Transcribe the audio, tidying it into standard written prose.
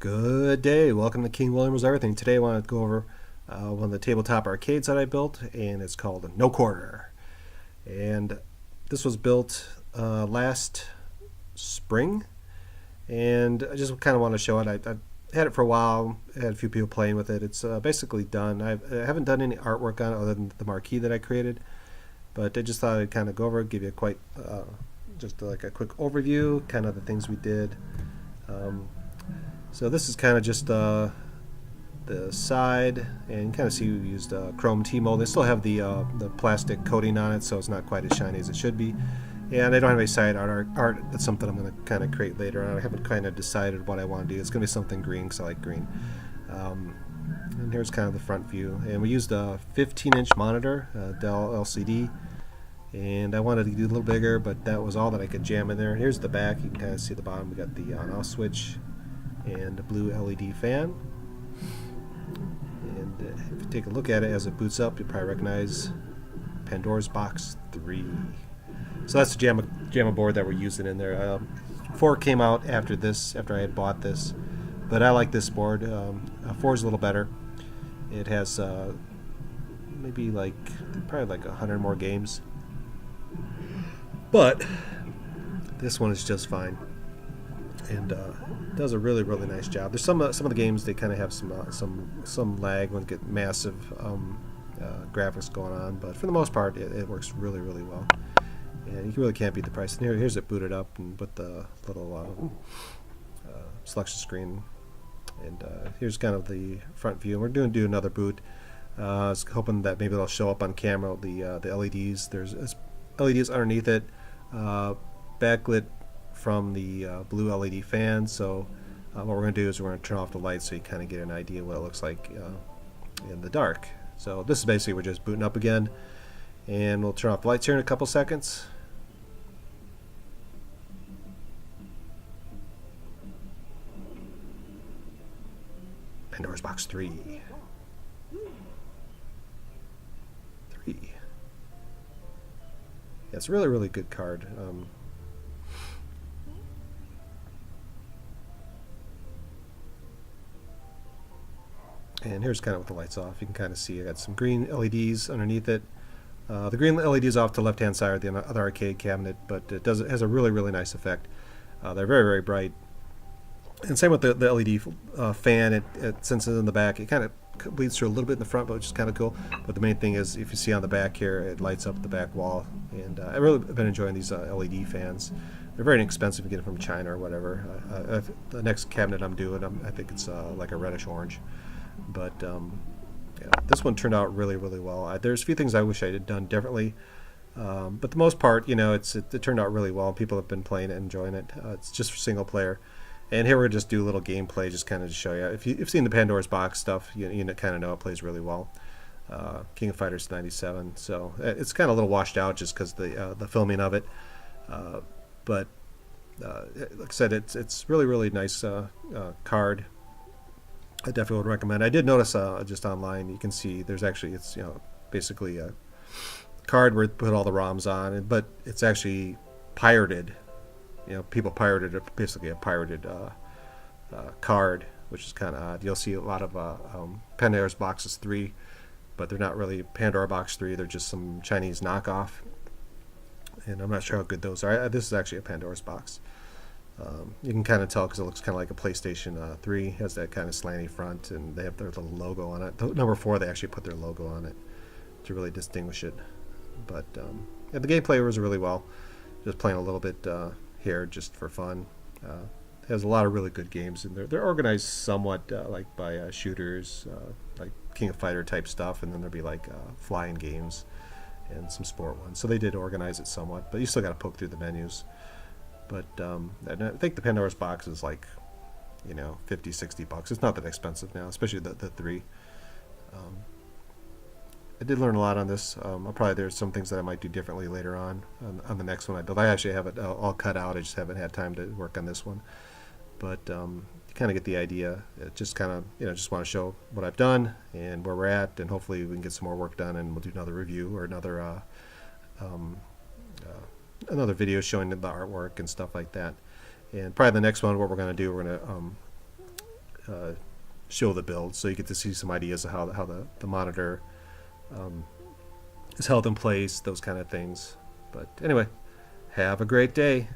Good day. Welcome to King William's Everything. Today I want to go over one of the tabletop arcades that I built, and it's called No Quarter. And this was built last spring, and I just kind of want to show it. I've had it for a while. I had a few people playing with it. It's basically done. I haven't done any artwork on it other than the marquee that I created, but I just thought I'd kind of go over it, give you just like a quick overview, kind of the things we did. So this is kind of just the side, and you kind of see we used chrome T-mold. They still have the plastic coating on it, so it's not quite as shiny as it should be. And I don't have any side art. That's something I'm going to kind of create later on. I haven't kind of decided what I want to do. It's going to be something green because I like green. And here's kind of the front view. And we used a 15-inch monitor, Dell LCD. And I wanted to do a little bigger, but that was all that I could jam in there. Here's the back. You can kind of see the bottom. We got the on-off switch and a blue LED fan. And if you take a look at it as it boots up, you'll probably recognize Pandora's Box 3. So that's the JAMA board that we're using in there. 4 came out after this, after I had bought this, but I like this board. 4 is a little better. It has maybe probably like 100 more games, but this one is just fine, and does a really nice job. There's some of the games, they kind of have some lag when you get massive graphics going on, but for the most part it works really well. And you really can't beat the price. And here's it booted up and with the little selection screen. And here's kind of the front view. And we're going to do another boot. I was hoping that maybe they'll show up on camera, the LEDs. There's LEDs underneath it, backlit from the blue LED fan. So what we're going to do is we're going to turn off the lights so you kind of get an idea what it looks like in the dark. So this is basically, we're just booting up again. And we'll turn off the lights here in a couple seconds. Pandora's Box 3. Yeah, it's a really good card. And here's kind of with the lights off. You can kind of see I got some green LEDs underneath it. The green LED is off to the left-hand side of the other arcade cabinet, but it has a really nice effect. They're very bright. And same with the LED fan. Since it's in the back, it kind of bleeds through a little bit in the front, but which is kind of cool. But the main thing is, if you see on the back here, it lights up the back wall. And I've really been enjoying these LED fans. They're very inexpensive. You get them from China or whatever. The next cabinet I'm doing, I think it's like a reddish orange. But yeah, this one turned out really well. There's a few things I wish I had done differently, but the most part, it turned out really well. People have been playing it, enjoying it. It's just for single player. And here we're going to just do a little gameplay, just kind of to show you. If you've seen the Pandora's Box stuff, you kind of know it plays really well. King of Fighters 97, so it's kind of a little washed out just because the filming of it. But like I said, it's really nice card. I definitely would recommend. I did notice just online, you can see there's actually, it's basically a card where you put all the ROMs on, but it's actually pirated. People pirated basically a pirated card, which is kind of odd. You'll see a lot of Pandora's Boxes 3, but they're not really Pandora Box 3. They're just some Chinese knockoff, and I'm not sure how good those are. This is actually a Pandora's Box. You can kind of tell because it looks kind of like a PlayStation 3. It has that kind of slanty front, and they have their little logo on it. The number 4, they actually put their logo on it to really distinguish it. But yeah, the gameplay was really well. Just playing a little bit here just for fun. It has a lot of really good games in there. They're organized somewhat like by shooters, like King of Fighter type stuff, and then there'll be like flying games and some sport ones. So they did organize it somewhat, but you still got to poke through the menus. But I think the Pandora's Box is like, $50-60. It's not that expensive now, especially the 3. I did learn a lot on this. There's some things that I might do differently later on the next one I build. I actually have it all cut out. I just haven't had time to work on this one. But you kind of get the idea. It just kind of, just want to show what I've done and where we're at, and hopefully we can get some more work done, and we'll do another review or another video showing the artwork and stuff like that. And probably the next one, what we're going to do, we're going to show the build, so you get to see some ideas of how the monitor is held in place, those kind of things. But anyway, have a great day.